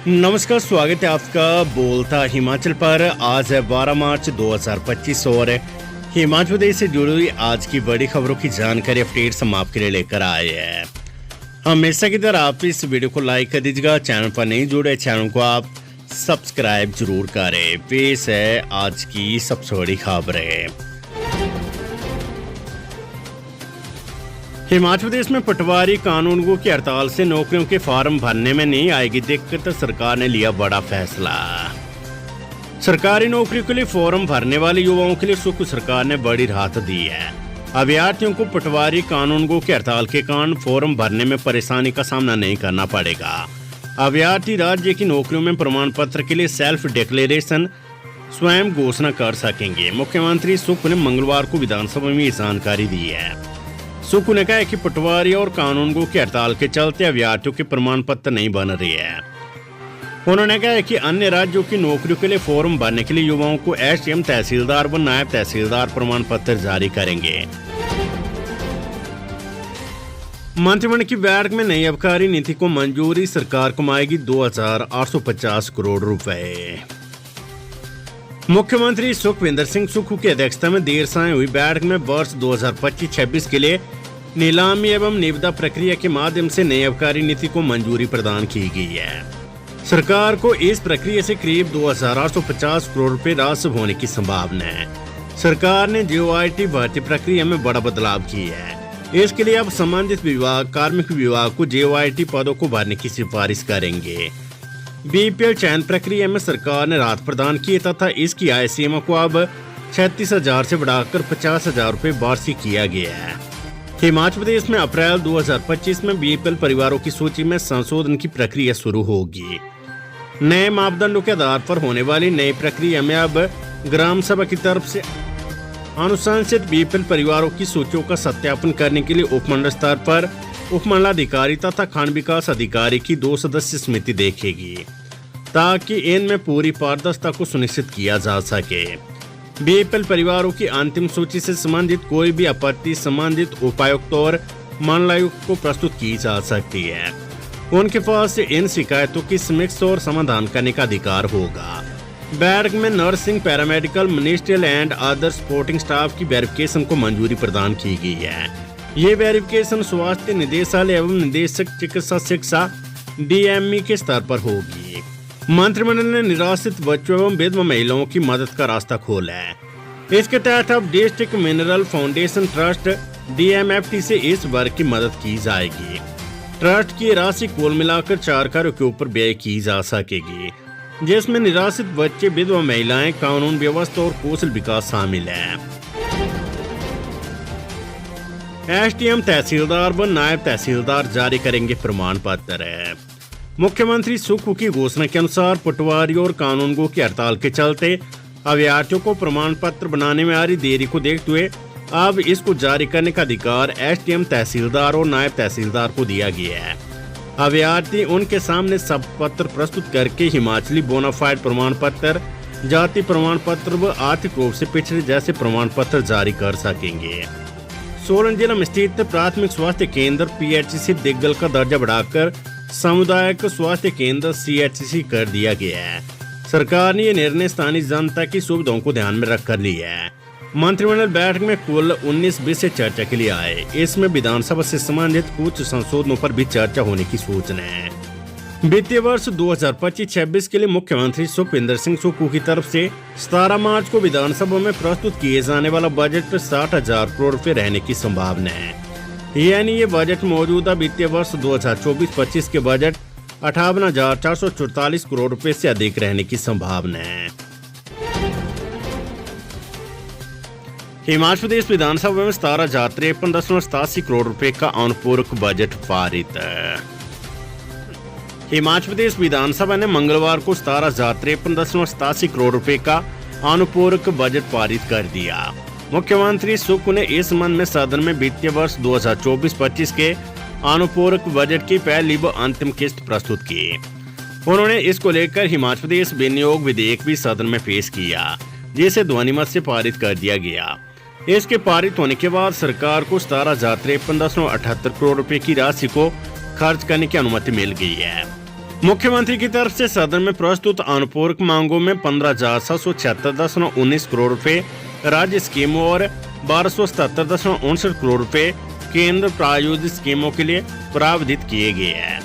नमस्कार, स्वागत है आपका बोलता हिमाचल पर। आज है 12 मार्च 2025 और हिमाचल प्रदेश से जुड़ी हुई आज की बड़ी खबरों की जानकारी अपडेट्स हम आपके लिए लेकर आए हैं। हमेशा की तरह आप इस वीडियो को लाइक कर दीजिएगा। चैनल पर नहीं जुड़े चैनल को आप सब्सक्राइब जरूर करें। पेश है आज की सबसे बड़ी खबरें। हिमाचल प्रदेश में पटवारी कानूनगो की हड़ताल से नौकरियों के फॉर्म भरने में नहीं आएगी दिक्कत, सरकार ने लिया बड़ा फैसला। सरकारी नौकरी के लिए फॉर्म भरने वाले युवाओं के लिए सुख सरकार ने बड़ी राहत दी है। अभ्यर्थियों को पटवारी कानूनगो की हड़ताल के कारण फॉर्म भरने में परेशानी का सामना नहीं करना पड़ेगा। अभ्यर्थी राज्य की नौकरियों में प्रमाण पत्र के लिए सेल्फ डिक्लेरेशन स्वयं घोषणा कर सकेंगे। मुख्यमंत्री सुख ने मंगलवार को विधानसभा में ये जानकारी दी है। सुख ने कहा कि पटवारी और कानूनगो की हड़ताल के चलते अभ्यर्थियों के प्रमाण पत्र नहीं बन रहे हैं। उन्होंने कहा कि अन्य राज्यों की नौकरियों के लिए फॉर्म भरने के लिए युवाओं को एसडीएम तहसीलदार व नायब तहसीलदार प्रमाण पत्र जारी करेंगे। मंत्रिमंडल की बैठक में नई आबकारी नीति को मंजूरी, सरकार कमाएगी 2,850 करोड़ रुपए। मुख्यमंत्री सुखविंदर सिंह सुक्खू की अध्यक्षता में देर शाम हुई बैठक में वर्ष 2025-26 के लिए नीलामी एवं निविदा प्रक्रिया के माध्यम से नई आबकारी नीति को मंजूरी प्रदान की गई है। सरकार को इस प्रक्रिया से करीब 2,850 करोड़ रुपए राजस्व होने की संभावना है। सरकार ने जेओआईटी भर्ती प्रक्रिया में बड़ा बदलाव किया है। इसके लिए अब संबंधित विभाग कार्मिक विभाग को जेओआईटी पदों को भरने की सिफारिश करेंगे। बीपीएल चयन प्रक्रिया में सरकार ने राहत प्रदान की तथा इसकी आय सीमा को अब 36,000 से बढ़ाकर 50,000 रुपए वार्षिक किया गया है। हिमाचल प्रदेश में अप्रैल 2025 में बीपीएल परिवारों की सूची में संशोधन की प्रक्रिया शुरू होगी। नए मापदंडों के आधार पर होने वाली नई प्रक्रिया में अब ग्राम सभा की तरफ से अनुशंसित बीपीएल परिवारों की सूचियों का सत्यापन करने के लिए उपमंडल स्तर पर उपमंडलाधिकारी तथा खंड विकास अधिकारी की 2 सदस्यीय समिति देखेगी ताकि इनमें पूरी पारदर्शिता को सुनिश्चित किया जा सके। बीपीएल परिवारों की अंतिम सूची से संबंधित कोई भी आपत्ति संबंधित उपायुक्त और मंडलायुक्त को प्रस्तुत की जा सकती है। उनके पास इन शिकायतों की समीक्षा और समाधान करने का अधिकार होगा। बैठक में nursing, paramedical, ministerial and other supporting staff की वेरिफिकेशन को मंजूरी प्रदान की गई है। ये वेरिफिकेशन स्वास्थ्य निदेशालय एवं निदेशक चिकित्सा शिक्षा डीएमई के स्तर पर होगी। मंत्रिमंडल ने निराश्रित बच्चों एवं विधवा महिलाओं की मदद का रास्ता खोला है। इसके तहत अब district mineral foundation trust DMFT से इस वर्ग की मदद की जाएगी। ट्रस्ट की राशि कुल मिलाकर 4 कार्यों के ऊपर व्यय की जा सकेगी, जिसमें निराश्रित बच्चे, विधवा महिलाएं, कानून व्यवस्था और कौशल विकास शामिल है। एसडीएम तहसीलदार व नायब तहसीलदार जारी करेंगे प्रमाण पत्र। मुख्यमंत्री सुक्खू की घोषणा के अनुसार पटवारी और कानूनगो की हड़ताल के चलते अभ्यर्थियों को प्रमाण पत्र बनाने में आ रही देरी को देखते हुए अब इसको जारी करने का अधिकार एसडीएम तहसीलदार और नायब तहसीलदार को दिया गया है। अभ्यर्थी उनके सामने सब पत्र प्रस्तुत करके हिमाचली बोनाफाइड प्रमाण पत्र, जाति प्रमाण पत्र व आर्थिक रूप से पिछड़े जैसे प्रमाण पत्र जारी कर सकेंगे। सोलन जिला में स्थित प्राथमिक स्वास्थ्य केंद्र पीएचसी दिग्गल का दर्जा बढ़ाकर सामुदायिक स्वास्थ्य केंद्र सीएचसी कर दिया गया है। सरकार ने यह निर्णय स्थानीय जनता की सुविधाओं को ध्यान में रखकर लिया है। मंत्रिमंडल बैठक में कुल 19 विषय चर्चा के लिए आए। इसमें विधानसभा से संबंधित कुछ संशोधनों पर भी चर्चा होने की सूचना है। वित्तीय वर्ष 2025-26 के लिए मुख्यमंत्री सुखविंदर सिंह सुक्खू की तरफ से 17 मार्च को विधानसभा में प्रस्तुत किए जाने वाला बजट 60,000 करोड़ रुपए रहने की संभावना है। यानी ये बजट मौजूदा वित्तीय वर्ष 2024-25 के बजट 58,444 करोड़ रुपए से अधिक रहने की संभावना है। हिमाचल प्रदेश विधानसभा में 17,053.87 करोड़ रुपए का अनुपूरक बजट पारित। हिमाचल प्रदेश विधानसभा ने मंगलवार को 17,053.87 करोड़ रुपए का अनुपूरक बजट पारित कर दिया। मुख्यमंत्री सुक्खू ने इस संबंध में सदन में वित्तीय वर्ष 2024-25 के अनुपूरक बजट की पहली व अंतिम किस्त प्रस्तुत की। उन्होंने इसको लेकर हिमाचल प्रदेश विनियोग विधेयक भी सदन में पेश किया, जिसे ध्वनिमत से पारित कर दिया गया। इसके पारित होने के बाद सरकार को 17,053.78 करोड़ रुपए की राशि को खर्च करने की अनुमति मिल गई है। मुख्यमंत्री की तरफ से सदन में प्रस्तुत अनुपूरक मांगों में 15,776.19 करोड़ रुपए राज्य स्कीमों और 1277.59 करोड़ रुपए केंद्र प्रायोजित स्कीमों के लिए प्रावधानित किए गए हैं।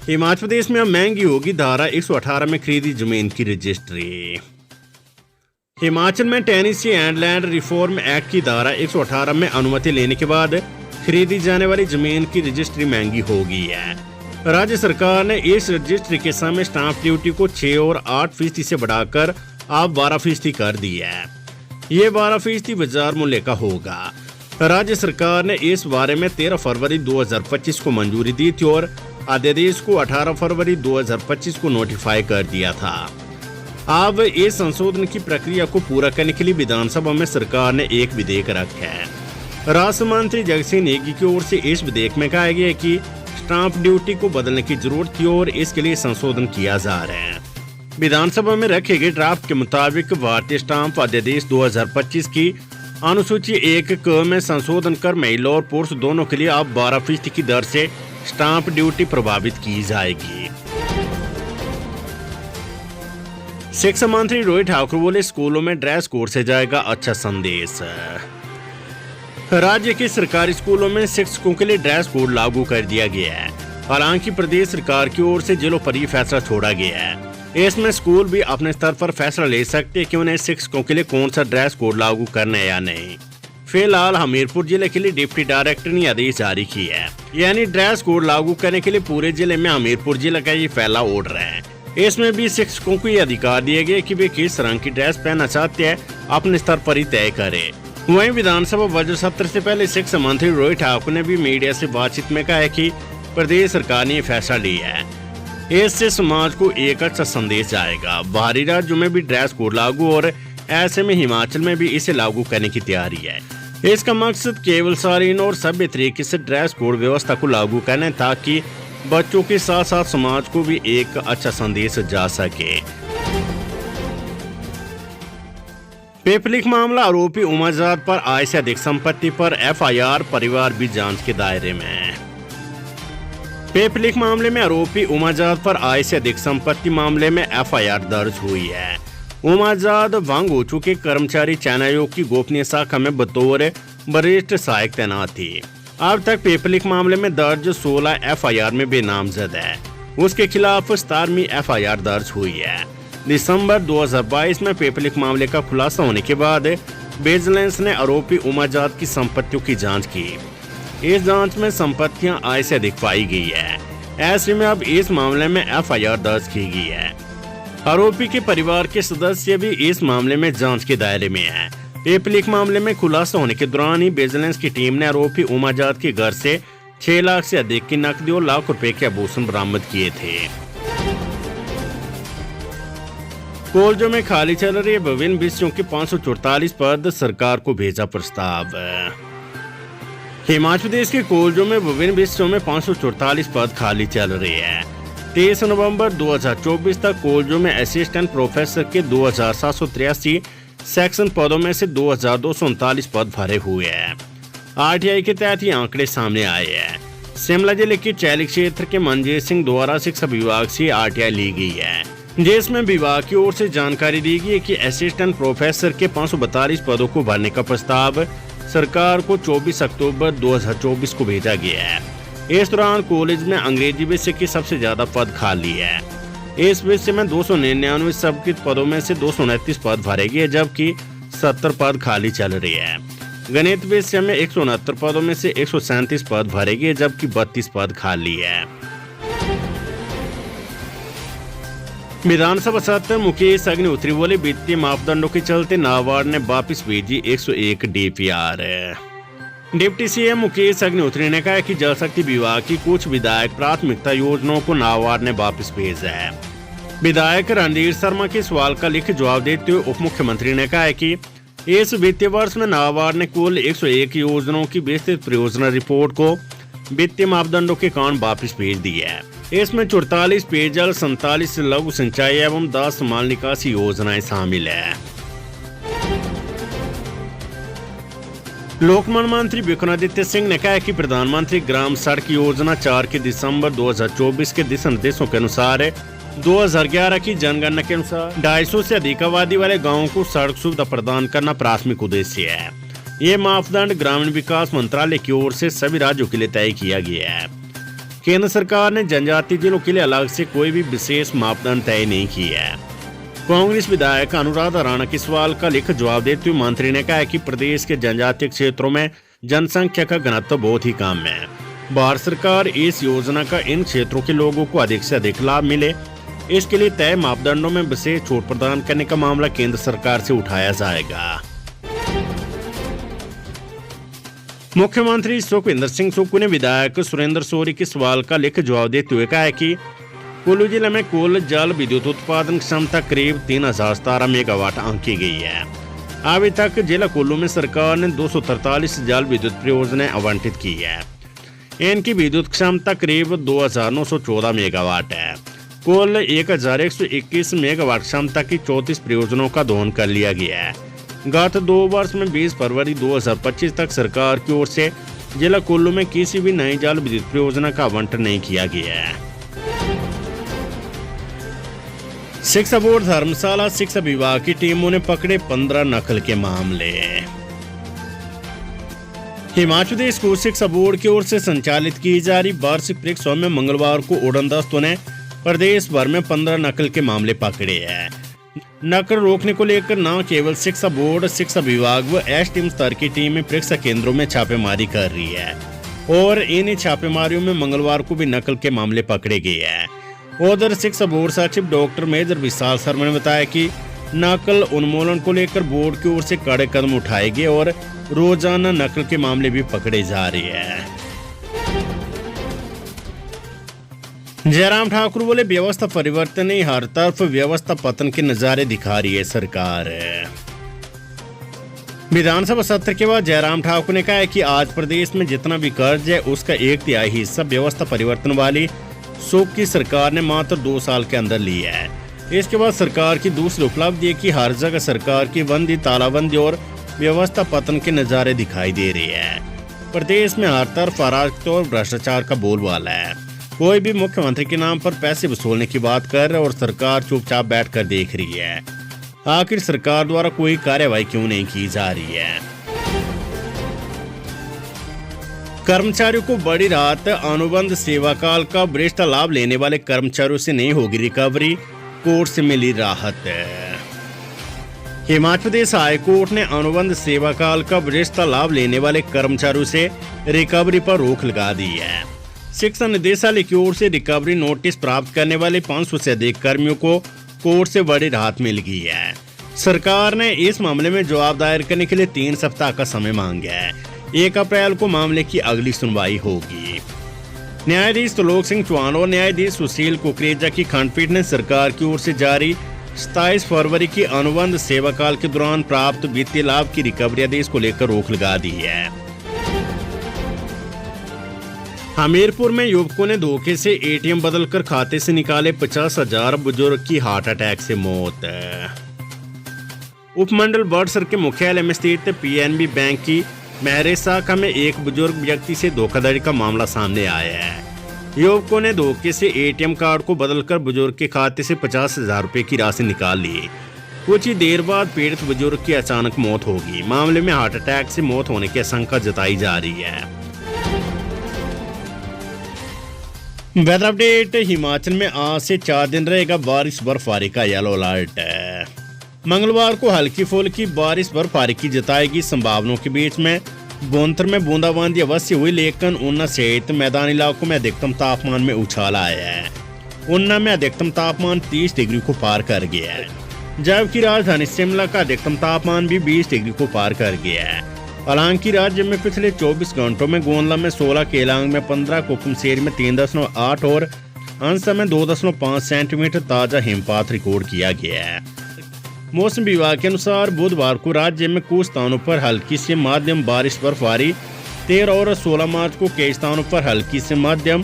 हिमाचल प्रदेश में अब महंगी होगी धारा 118 में खरीदी जमीन की रजिस्ट्री। हिमाचल में Tennessee and land reform act की धारा 118 में अनुमति लेने के बाद खरीदी जाने वाली जमीन की रजिस्ट्री महंगी हो गई है। राज्य सरकार ने इस रजिस्ट्री के समय स्टाम्प ड्यूटी को 6 और 8% से बढ़ाकर अब 12% कर दी है। ये 12% बाजार मूल्य का होगा। राज्य सरकार ने इस बारे में 13 फरवरी 2025 को मंजूरी दी थी और अध्यादेश को 18 फरवरी 2025 को नोटिफाई कर दिया था। अब इस संशोधन की प्रक्रिया को पूरा करने के लिए विधानसभा में सरकार ने एक विधेयक रखा है। राष्ट्र मंत्री जगत सिंह नेगी की ओर से इस विधेयक में कहा गया है कि स्टाम्प ड्यूटी को बदलने की जरूरत थी और इसके लिए संशोधन किया जा रहा है। विधानसभा में रखे गए ड्राफ्ट के मुताबिक भारतीय स्टाम्प अध्यादेश 2025 की अनुसूची 1 क में संशोधन कर महिला और पुरुष दोनों के लिए अब 12% की दर से स्टाम्प ड्यूटी प्रभावित की जाएगी। शिक्षा मंत्री रोहित ठाकुर बोले, स्कूलों में ड्रेस कोड से जाएगा अच्छा संदेश। राज्य के सरकारी स्कूलों में शिक्षकों के लिए ड्रेस कोड लागू कर दिया गया है। हालांकि प्रदेश सरकार की ओर से जिलों पर ही फैसला छोड़ा गया है। इसमें स्कूल भी अपने स्तर पर फैसला ले सकते हैं कि उन्हें शिक्षकों के लिए कौन सा ड्रेस कोड लागू करना है या नहीं। फिलहाल हमीरपुर जिले के लिए डिप्टी डायरेक्टर ने आदेश जारी किया है, यानी ड्रेस कोड लागू करने के लिए पूरे जिले में हमीरपुर जिला का ये पहला ऑर्डर है। इसमें भी शिक्षकों को ये अधिकार दिए गए कि वे किस रंग की ड्रेस पहनना चाहते हैं अपने स्तर पर ही तय करें। वहीं विधानसभा बजट सत्र से पहले शिक्षा मंत्री रोहित ठाकुर ने भी मीडिया से बातचीत में कहा है कि प्रदेश सरकार ने फैसला लिया है, इससे समाज को एक अच्छा संदेश जाएगा। बाहरी राज्यों में भी ड्रेस कोड लागू और ऐसे में हिमाचल में भी इसे लागू करने की तैयारी है। इसका मकसद केवल शालीन और सभ्य तरीके से ड्रेस कोड व्यवस्था को लागू करना है ताकि बच्चों के साथ साथ समाज को भी एक अच्छा संदेश जा सके। पेपर लीक मामला, आरोपी उमाजाद पर आय से अधिक संपत्ति पर एफआईआर, परिवार भी जांच के दायरे में। पेपर लीक मामले में आरोपी उमाजाद पर आय से अधिक संपत्ति मामले में एफआईआर दर्ज हुई है। उमाजाद भंग हो चुके कर्मचारी चयनायोग की गोपनीय शाखा में बतौर वरिष्ठ सहायक तैनात थी। अब तक पेपर लीक मामले में दर्ज 16 एफआईआर में बेनामजद है। उसके खिलाफ 17वीं एफआईआर दर्ज हुई है। दिसंबर 2022 में पेपर लीक मामले का खुलासा होने के बाद विजिलेंस ने आरोपी उमाजाद की संपत्तियों की जांच की। इस जांच में संपत्तियां आय से अधिक पाई गई है। ऐसे में अब इस मामले में एफआईआर दर्ज की गई है। आरोपी के परिवार के सदस्य भी इस मामले में जांच के दायरे में है। पेपर लीक मामले में खुलासा होने के दौरान ही विजिलेंस की टीम ने आरोपी उमाजाद के घर से 6 लाख से अधिक की नकदी और लाख रुपए के आभूषण बरामद किए थे। कॉलेजों में खाली चल रहे विभिन्न विषयों के 544 पद, सरकार को भेजा प्रस्ताव। हिमाचल प्रदेश के कॉलेजों में विभिन्न विषयों में 544 पद खाली चल रहे हैं। 23 नवंबर 2024 तक कॉलेजों में असिस्टेंट प्रोफेसर के 2783 सेक्शन पदों में से 2239 पद भरे हुए हैं। आरटीआई के तहत ये आंकड़े सामने आए हैं। शिमला जिले के चैली क्षेत्र के मनजीत सिंह द्वारा शिक्षा विभाग से आरटीआई ली गई है, जिसमें विभाग की ओर से जानकारी दी गई है कि असिस्टेंट प्रोफेसर के 542 पदों को भरने का प्रस्ताव सरकार को 24 अक्टूबर 2024 को भेजा गया है। इस दौरान कॉलेज में अंग्रेजी विषय के सबसे ज्यादा पद खाली है। इस विषय में 299 संस्कृत पदों में से 229 पद भरे गए, जबकि 70 पद खाली चल रहे हैं। गणित विषय में 169 पदों में से 137 पद भरे गए, जबकि 32 पद खाली है। विधानसभा सत्र, मुकेश अग्निहोत्री बोले, वित्तीय मापदंडों के चलते नाबार्ड ने वापस भेजी 101 DPR. Deputy CM Mukesh Agnihotri ने कहा कि जल शक्ति विभाग की कुछ विधायक प्राथमिकता योजनाओं को नाबार्ड ने वापस भेजा है। विधायक रणधीर शर्मा के सवाल का लिखित जवाब देते हुए उप मुख्यमंत्री ने कहा कि इस वित्तीय वर्ष में नाबार्ड ने कुल 101 योजनाओं की विस्तृत परियोजना रिपोर्ट को वित्तीय मापदंडों के कारण वापस भेज दी है। इसमें 44 पेयजल, 47 लघु सिंचाई एवं 10 माल निकासी योजनाएं शामिल है। लोक निर्माण मंत्री विक्रमादित्य सिंह ने कहा है कि प्रधानमंत्री ग्राम सड़क योजना 4 के दिसंबर 2024 के दिशा निर्देशों के अनुसार 2011 की जनगणना के अनुसार 250 से अधिक आबादी वाले गांवों को सड़क सुविधा प्रदान करना प्राथमिक उद्देश्य है। ये मापदंड ग्रामीण विकास मंत्रालय की ओर से सभी राज्यों के लिए तय किया गया है। केंद्र सरकार ने जनजातीय जिलों के लिए अलग से कोई भी विशेष मापदंड तय नहीं किया है। कांग्रेस विधायक अनुराधा राणा के सवाल का लिखित जवाब देते हुए मंत्री ने कहा कि प्रदेश के जनजातीय क्षेत्रों में जनसंख्या का घनत्व बहुत ही कम है। भारत सरकार इस योजना का इन क्षेत्रों के लोगों को अधिक से अधिक लाभ मिले, इसके लिए तय मापदंडों में विशेष छूट प्रदान करने का मामला केंद्र सरकार से उठाया जाएगा। मुख्यमंत्री सुखविंदर सिंह सुक्खू ने विधायक सुरेंद्र सोरी के सवाल का लिखित जवाब देते हुए कहा है कि कुल्लू जिले में कुल जल विद्युत उत्पादन क्षमता करीब 3017 मेगावाट आंकी गई है। अभी तक जिला कुल्लू में सरकार ने 243 जल विद्युत परियोजनाएं आवंटित की है। इनकी विद्युत क्षमता करीब 2914 मेगावाट है। कुल 1121 मेगावाट क्षमता की 34 परियोजनाओं का दोहन कर लिया गया है। गत 2 वर्ष में 20 फरवरी 2025 तक सरकार की ओर से जिला कुल्लू में किसी भी नई जल विद्युत परियोजना का आवंटन नहीं किया गया है। शिक्षा बोर्ड धर्मशाला शिक्षा विभाग की टीमों ने पकड़े 15 नकल के मामले। हिमाचल प्रदेश स्कूल शिक्षा बोर्ड की ओर से संचालित की जा रही वार्षिक परीक्षाओं में मंगलवार को उड़नदस्तों ने प्रदेश भर में 15 नकल के मामले पकड़े हैं। नकल रोकने को लेकर न केवल शिक्षा बोर्ड, शिक्षा विभाग व एसटीएम स्तर की टीमें परीक्षा केंद्रों में छापेमारी कर रही है और इन छापेमारियों में मंगलवार को भी नकल के मामले पकड़े गए हैं। उधर शिक्षा बोर्ड सचिव डॉक्टर मेजर विशाल शर्मा ने बताया कि नकल उन्मूलन को लेकर बोर्ड की ओर से कड़े कदम उठाए गए और रोजाना नकल के मामले भी पकड़े जा रहे हैं। जयराम ठाकुर बोले, व्यवस्था परिवर्तन नहीं, हर तरफ व्यवस्था पतन के नजारे दिखा रही है सरकार। विधानसभा सत्र के बाद जयराम ठाकुर ने कहा है कि आज प्रदेश में जितना भी कर्ज है उसका 1/3 हिस्सा व्यवस्था परिवर्तन वाली सुख की सरकार ने मात्र 2 साल के अंदर लिया है। इसके बाद सरकार की दूसरी उपलब्धि है कि हर जगह सरकार की बंदी, तालाबंदी और व्यवस्था पतन के नजारे दिखाई दे रहे हैं। प्रदेश में हर तरफ अराजकता और भ्रष्टाचार का बोलबाला है। कोई भी मुख्यमंत्री के नाम पर पैसे वसूलने की बात कर रहा है और सरकार चुपचाप बैठकर देख रही है। आखिर सरकार द्वारा कोई कार्यवाही क्यों नहीं की जा रही है? कर्मचारियों को बड़ी राहत, अनुबंध सेवा काल का वरिष्ठ लाभ लेने वाले कर्मचारियों से नहीं होगी रिकवरी, कोर्ट से मिली राहत। हिमाचल प्रदेश हाई कोर्ट ने अनुबंध सेवा काल का वरिष्ठ लाभ लेने वाले कर्मचारियों से रिकवरी पर रोक लगा दी है। शिक्षा निदेशालय की ओर से रिकवरी नोटिस प्राप्त करने वाले 500 से अधिक कर्मियों को कोर्ट से बड़ी राहत मिल गई है। सरकार ने इस मामले में जवाब दायर करने के लिए 3 सप्ताह का समय मांगा है। 1 अप्रैल को मामले की अगली सुनवाई होगी। न्यायाधीश त्रिलोक सिंह चौहान और न्यायाधीश सुशील कुकरेजा की खंडपीठ ने सरकार की ओर से जारी 27 फरवरी की अनुबंध सेवा काल के दौरान प्राप्त वित्तीय लाभ की रिकवरी आदेश को लेकर रोक लगा दी है। हमीरपुर में युवकों ने धोखे से एटीएम बदलकर खाते से निकाले 50,000, बुजुर्ग की हार्ट अटैक से मौत। उपमंडल बड़सर के मुख्यालय में स्थित पीएनबी बैंक की महरे शाखा में एक बुजुर्ग व्यक्ति से धोखाधड़ी का मामला सामने आया है। युवकों ने धोखे से एटीएम कार्ड को बदलकर बुजुर्ग के खाते से 50,000 रुपए की राशि निकाल ली। कुछ ही देर बाद पीड़ित बुजुर्ग की अचानक मौत होगी। मामले में हार्ट अटैक से मौत होने की आशंका जताई जा रही है। Weather update. हिमाचल में आज से 4 दिन रहेगा बारिश बर्फबारी का येलो अलर्ट। मंगलवार को हल्की फुल्की बारिश बर्फबारी की जताएगी संभावनाओं के बीच में बोंथर में बूंदाबांदी अवश्य हुई, लेकिन ऊना सहित मैदानी इलाकों में अधिकतम तापमान में उछाल आया है। ऊना में अधिकतम तापमान 30 डिग्री को पार कर गया है, जबकि राजधानी शिमला का अधिकतम तापमान भी 20 डिग्री को पार कर गया है। हालांकि राज्य में पिछले 24 घंटों में गोंदला में 16, केलांग में 15, कुकुमसेर में 3.8 और अंसा में 2.5 सेंटीमीटर ताजा हिमपात रिकॉर्ड किया गया है। मौसम विभाग के अनुसार बुधवार को राज्य में कुछ स्थानों पर हल्की से मध्यम बारिश बर्फबारी, 13 और 16 मार्च को कई स्थानों पर हल्की से मध्यम,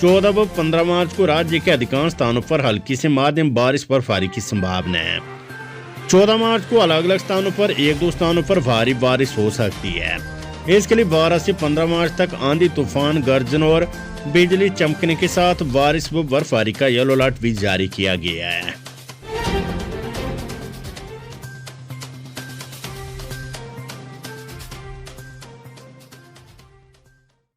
14 व 15 मार्च को राज्य के अधिकांश स्थानों पर हल्की से मध्यम बारिश बर्फबारी की संभावना है। 14 मार्च को अलग अलग स्थानों पर 1-2 स्थानों पर भारी बारिश हो सकती है। इसके लिए 12 से 15 मार्च तक आंधी तूफान, गर्जन और बिजली चमकने के साथ बारिश व बर्फबारी का येलो अलर्ट भी जारी किया गया है।